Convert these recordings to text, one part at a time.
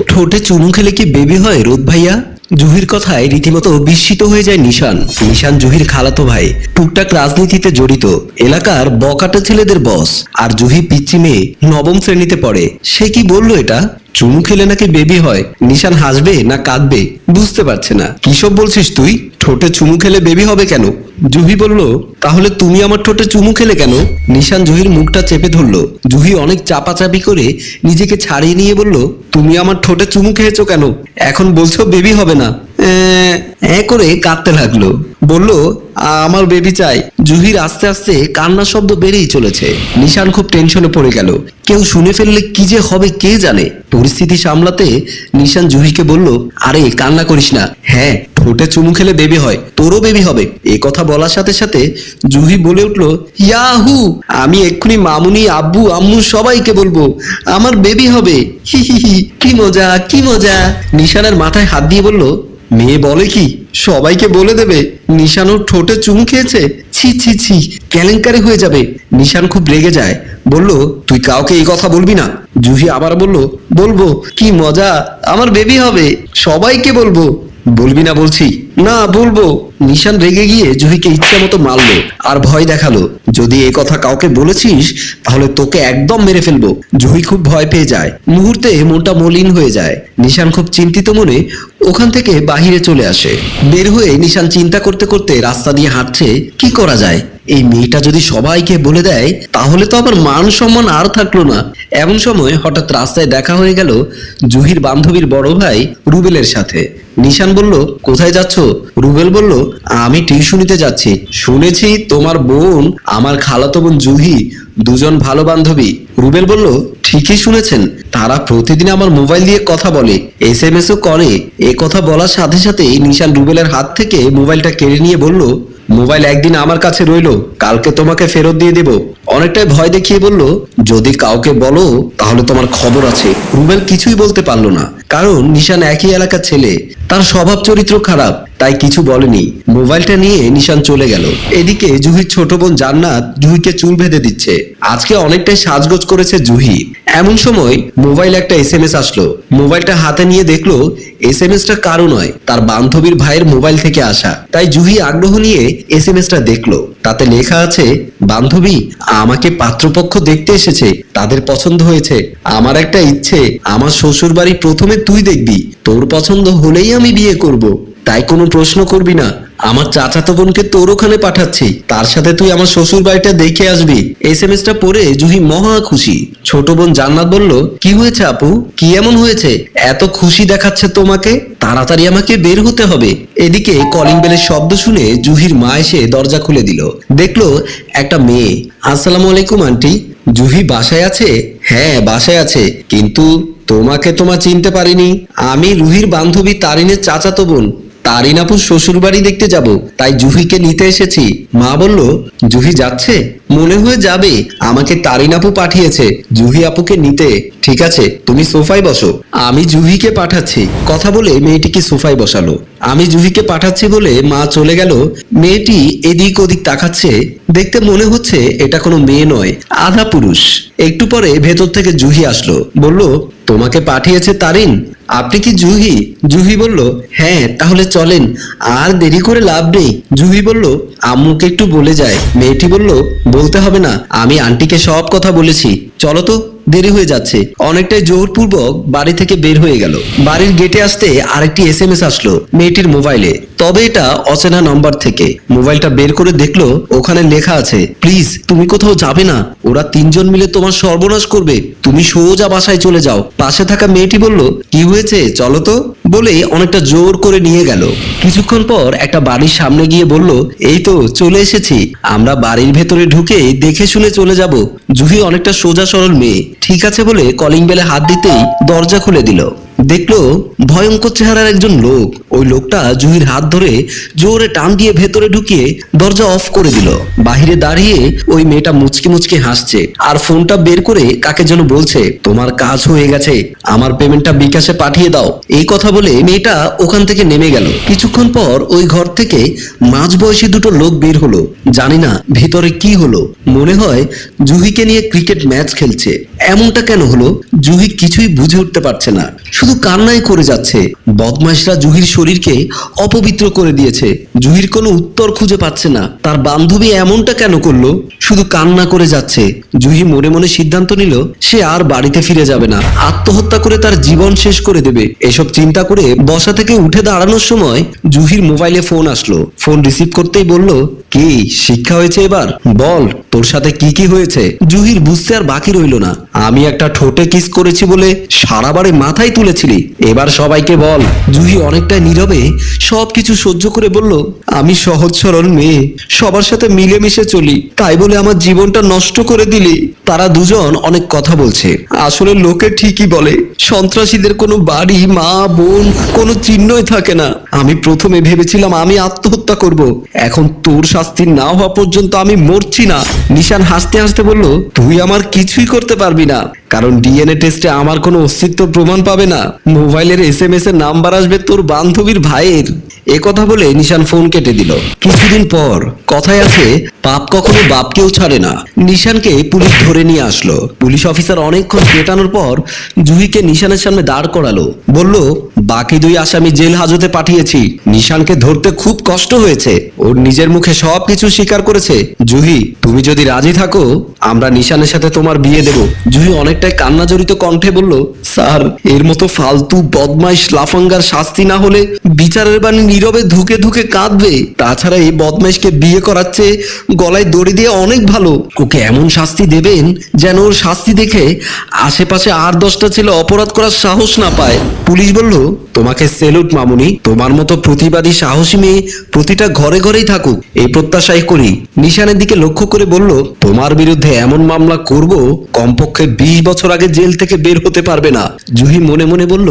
ঠোঁটে চুমু খেলে কি বেবি হয় রোদ ভাইয়া? জুহির কথায় রীতিমতো বিস্মিত হয়ে যায় নিশান। নিশান জুহির খালাতো ভাই, টুকটাক রাজনীতিতে জড়িত, এলাকার বকাটে ছেলেদের বস। আর জুহি পিচ্চি মেয়ে, নবম শ্রেণীতে পড়ে। সে কি বললো এটা? চুমু খেলে নাকি বেবি হয়। নিশান হাসবে না কাঁদবে বুঝতে পারছে না। কিসব বলছিস তুই? ঠোঁটে চুমু খেলে বেবি হবে কেন? জুহি বলল, তাহলে তুমি আমার ঠোঁটে চুমু খেলে কেন? নিশান জুহির মুখটা চেপে ধরলো। জুহি অনেক চাপাচাপি করে নিজেকে ছাড়িয়ে নিয়ে বলল, তুমি আমার ঠোঁটে চুমু খেয়েছো কেন? এখন বলছো বেবি হবে না। করে কাঁদতে লাগলো। বলল, আমার বেবি চাই। জুহির আস্তে আস্তে কান্নার শব্দ বেড়েই চলেছে। নিশান খুব টেনশনে পড়ে গেল। কেউ শুনে ফেললে কি যে হবে কে জানে। পরিস্থিতি সামলাতে নিশান জুহিকে বলল, আরে কান্না করিস না। হ্যাঁ, ঠোঁটে চুমু খেলে বেবি হয়, তোরও বেবি হবে। এ কথা বলার সাথে সাথে জুহি বলে উঠল, ইয়াহু, আমি এক্ষুনি মামুনি, আব্বু, আম্মু সবাইকে বলবো আমার বেবি হবে। হি হি হি, কি মজা কি মজা। নিশানের মাথায় হাত দিয়ে বলল, মেয়ে বলে কি সবাইকে বলে দেবে নিশান ওর ঠোঁটে চুমু খেয়েছে? ছি ছি ছি, কেলেঙ্কারি হয়ে যাবে। নিশান খুব রেগে যায়, বলল, তুই কাউকে এই কথা বলবি না। জুহি আবার বলল, বলবো। কি মজা, আমার বেবি হবে, সবাইকে বলবো। বলবি না বলছি? না বলবো। নিশান রেগে গিয়ে জুহিকে ইচ্ছা মতো মারলো আর ভয় দেখালো, যদি এই কথা কাউকে বলেছিস তাহলে তোকে একদম মেরে ফেলবো। জুহি খুব ভয় পেয়ে যায়, মুহূর্তে মনটা মলিন হয়ে যায়। নিশান খুব চিন্তিত মনে ওখান থেকে বাহিরে চলে আসে। বের হয়ে নিশান চিন্তা করতে করতে রাস্তা দিয়ে হাঁটছে, কি করা যায়। এই মেয়েটা যদি সবাইকে বলে দেয় তাহলে তো আবার মান সম্মান আর থাকলো না। এমন সময় হঠাৎ রাস্তায় দেখা হয়ে গেল জুহির বান্ধবীর বড় ভাই রুবেলের সাথে। নিশান বলল, কোথায় যাচ্ছ? রুবেল বলল, আমি টিউশনিতে যাচ্ছি। শুনেছি তোমার বোন আমার খালাতো বোন জুহি দুজন ভালো বান্ধবী। রুবেল বলল, ঠিকই শুনেছেন, তারা প্রতিদিন আমার মোবাইল দিয়ে কথা বলে, SMS ও করে। এ কথা বলার সাথে সাথেই নিশান রুবেলের হাত থেকে মোবাইলটা কেড়ে নিয়ে বলল, মোবাইল একদিন আমার কাছে রইলো, কালকে তোমাকে ফেরত দিয়ে দেব। অনেকটাই ভয় দেখিয়ে বলল, যদি কাউকে বলো তাহলে তোমার খবর আছে। রুবেল কিছুই বলতে পারলো না, কারণ নিশান একই এলাকার ছেলে, তার স্বভাব চরিত্র খারাপ, তাই কিছু বলেনি। মোবাইলটা নিয়ে নিশান চলে গেল। এদিকে জুহির ছোট বোন জান্নাত জুহিকে চুল বেঁধে দিচ্ছে। আজকে অনেকটাই সাজগোজ করেছে জুহি। এমন সময় মোবাইলে একটা SMS আসলো। মোবাইলটা হাতে নিয়ে দেখলো SMS-টা কারো নয়, তার বান্ধবীর ভাইয়ের মোবাইল থেকে আসা। তাই জুহি আগ্রহ নিয়ে SMS-টা দেখলো। তাতে লেখা আছে, বান্ধবী, আমাকে পাত্রপক্ষ দেখতে এসেছে, তাদের পছন্দ হয়েছে। আমার একটা ইচ্ছে, আমার শ্বশুর বাড়ি প্রথমে তুই দেখবি, তোর পছন্দ হলেই আমি বিয়ে করব। তাই কোনো প্রশ্ন করবি না। আমার চাচাতো বোনকে তোর ওখানে পাঠাচ্ছি, তার সাথে তুই আমার শ্বশুর বাড়িটা দেখে আসবি। SMS-টা পড়ে জুহি মহা খুশি। ছোট বোন জান্নাত বলল, কি হয়েছে আপু, কি এমন হয়েছে এত খুশি দেখাচ্ছে তোমাকে? তাড়াতাড়ি আমাকে বের হতে হবে। এদিকে কলিং বেলের শব্দ শুনে জুহির মা এসে দরজা খুলে দিল। দেখলো একটা মেয়ে। আসসালামু আলাইকুম আন্টি। জুহি বাসায় আছে? হ্যাঁ বাসায় আছে, কিন্তু তোমাকে চিনতে পারিনি। আমি রুহির বান্ধবী তারিনের চাচাতো বোন। তারিন আপুর শ্বশুর বাড়ি দেখতে যাব, তাই জুহিকে নিতে এসেছি। মা বলল, জুহি যাচ্ছে? মনে হয়ে যাবে, আমাকে তারিন আপু পাঠিয়েছে জুহি আপুকে নিতে। ঠিক আছে, তুমি সোফায় বসো, আমি জুহিকে পাঠাচ্ছি। কথা বলে মেয়েটিকে সোফায় বসালো। আমি জুহিকে পাঠাচ্ছি বলে মা চলে গেল। মেয়েটি এদিক ওদিক তাকাচ্ছে, দেখতে মনে হচ্ছে এটা কোনো মেয়ে নয়, আধা পুরুষ। একটু পরে ভেতর থেকে জুহি আসলো, বলল, তোমাকে পাঠিয়েছে তারিন, আপনি কি জুহি? জুহি বলল, হ্যাঁ, তাহলে চলেন, আর দেরি করে লাভ নেই। জুহি বলল, আম্মুকে একটু বলে যায়। মেয়েটি বলল, বলতে হবে না, আমি আন্টিকে সব কথা বলেছি, চলো তো, দেরি হয়ে যাচ্ছে। অনেকটাই জোরপূর্বক বাড়ি থেকে বের হয়ে গেল। বাড়ির গেটে আসতে আরেকটি SMS আসলো মেয়েটির মোবাইলে, তবে এটা অচেনা নম্বর থেকে। মোবাইলটা বের করে দেখলো ওখানে লেখা আছে, প্লিজ তুমি কোথাও যাবে না, ওরা তিনজন মিলে তোমার সর্বনাশ করবে, তুমি সোজা বাসায় চলে যাও। পাশে থাকা মেয়েটি বলল, কি হয়েছে চলো তো, বলে অনেকটা জোর করে নিয়ে গেল। কিছুক্ষণ পর একটা বাড়ির সামনে গিয়ে বলল, এই তো চলে এসেছি, আমরা বাড়ির ভেতরে ঢুকে দেখে শুনে চলে যাব। জুহি অনেকটা সোজা সরল মেয়ে। ঠিক আছে বলে কলিং বেলে হাত দিতেই দরজা খুলে দিল। দেখলো ভয়ঙ্কর চেহারার একজন লোক। ওই লোকটা জুহির হাত ধরে জোরে টান দিয়ে ভেতরে ঢুকিয়ে দরজা অফ করে দিল। বাহিরে দাঁড়িয়ে ওই মেয়েটা মুচকি মুচকি হাসছে আর ফোনটা বের করে কাকে যেন বলছে, তোমার কাজ হয়ে গেছে, আমার পেমেন্টটা বিকাশে পাঠিয়ে দাও। এই কথা বলে মেয়েটা ওখান থেকে নেমে গেল। কিছুক্ষণ পর ওই ঘর থেকে মাঝবয়সী দুটো লোক বের হলো। জানি না ভিতরে কি হলো, মনে হয় জুহিকে নিয়ে ক্রিকেট ম্যাচ খেলছে। এমনটা কেন হলো? জুহি কিছুই বুঝে উঠতে পারছে না, শুধু কান্নাই করে যাচ্ছে। বদমাইশরা জুহির শরীরকে অপবিত্র করে দিয়েছে। জুহির কোনো উত্তর খুঁজে পাচ্ছে না। তার বান্ধবী এমনটা কেন করলো? শুধু কান্না করে যাচ্ছে। জুহি মনে মনে সিদ্ধান্ত নিল সে আর বাড়িতে ফিরে যাবে না, আত্মহত্যা করে তার জীবন শেষ করে দেবে। এসব চিন্তা করে বসা থেকে উঠে দাঁড়ানোর সময় জুহির মোবাইলে ফোন আসলো। ফোন রিসিভ করতেই বলল, কি শিক্ষা হয়েছে এবার? বল তোর সাথে কি কি হয়েছে? জুহির বুঝতে আর বাকি রইল না। আমি একটা ঠোঁটে কিস করেছি বলে সারা বাড়ি মাথায় তুলেছিলি, এবার সবাইকে বল। জুহি অনেকটা নীরবে সবকিছু সহ্য করে বলল, আমি সহজ সরল মেয়ে, সবার সাথে মিলেমিশে চলি, তাই বলে আমার জীবনটা নষ্ট করে দিলি। তারা দুজন অনেক কথা বলছে। আসলে লোকে ঠিকই বলে, সন্ত্রাসীদের কোনো বাড়ি, মা, বোন কোনো চিহ্নই থাকে না। আমি প্রথমে ভেবেছিলাম আমি আত্মহত্যা করব, এখন তোর শাস্তি না হওয়া পর্যন্ত আমি মরছি না। নিশান হাসতে হাসতে বলল, তুই আমার কিছুই করতে পারবি না, কারণ ডিএনএ টেস্টে আমার কোনো অস্তিত্ব প্রমাণ পাবে না। মোবাইলের SMS এর নাম্বার আসবে তোর বান্ধবীর ভাইয়ের। এ কথা বলে নিশান ফোন কেটে দিল। কিছুদিন পর কথায় আছে, পাপ কখনো বাপকেও ছাড়ে না। নিশানকে পুলিশ ধরে নিয়ে আসলো। পুলিশ অফিসার অনেকক্ষণ পেটানোর পর জুহিকে নিশানের সামনে দাঁড় করালো। বলল, বাকি 2 আসামি জেল হাজতে পাঠিয়েছি। নিশানকে ধরতে খুব কষ্ট হয়েছে, ওর নিজের মুখে সবকিছু স্বীকার করেছে। জুহি, তুমি যদি রাজি থাকো আমরা নিশানের সাথে তোমার বিয়ে দেব। জুহি অনেকটাই কান্না জড়িত কণ্ঠে বলল, স্যার, এর মতো ফালতু বদমাইশ লাফাঙ্গার শাস্তি না হলে বিচারের বাণী নীরবে ধুকে ধুকে কাঁদবে। তাছাড়া এই বদমাইশকে বিয়ে করাচ্ছে গলায় দড়ি দিয়ে অনেক ভালো। ওকে এমন শাস্তি দেবেন যেন ওর শাস্তি দেখে আশেপাশে 8-10টা ছেলে অপরাধ করার সাহস না পায়। পুলিশ বলল, তোমাকে সেলুট মামুনি, তোমার মতো প্রতিবাদী সাহসী মেয়ে প্রতিটা ঘরে ঘরেই থাকুক, এই প্রত্যাশাই করি। নিশানের দিকে লক্ষ্য করে বলল, তোমার বিরুদ্ধে এমন মামলা করব কমপক্ষে 20 বছর আগে জেল থেকে বের হতে পারবে না। জুহি মনে মনে বলল,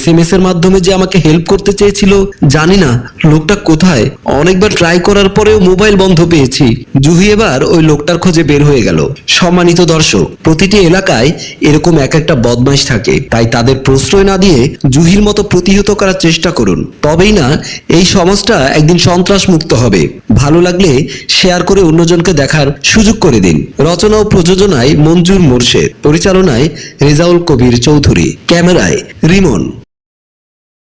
SMS এর মাধ্যমে যে আমাকে হেল্প করতে চেয়েছিল, জানি না লোকটা কোথায়। অনেকবার ট্রাই করার পরেও মোবাইল বন্ধ পেয়েছি। জুহি এবার ওই লোকটার খোঁজে বের হয়ে গেল। সম্মানিত দর্শক, প্রতিটি এলাকায় এরকম এক একটা বদমাইশ থাকে, তাই তাদের প্রশ্রয় না দিয়ে জুহির মতো প্রতিহত করার চেষ্টা করুন। তবেই না এই সমাজটা একদিন সন্ত্রাস মুক্ত হবে। ভালো লাগলে শেয়ার করে অন্যজনকে দেখার সুযোগ করে দিন। রচনা ও প্রযোজনায় মঞ্জুর মোরশেদ, পরিচালনায় রেজাউল কবির চৌধুরী, ক্যামেরায় রিমন।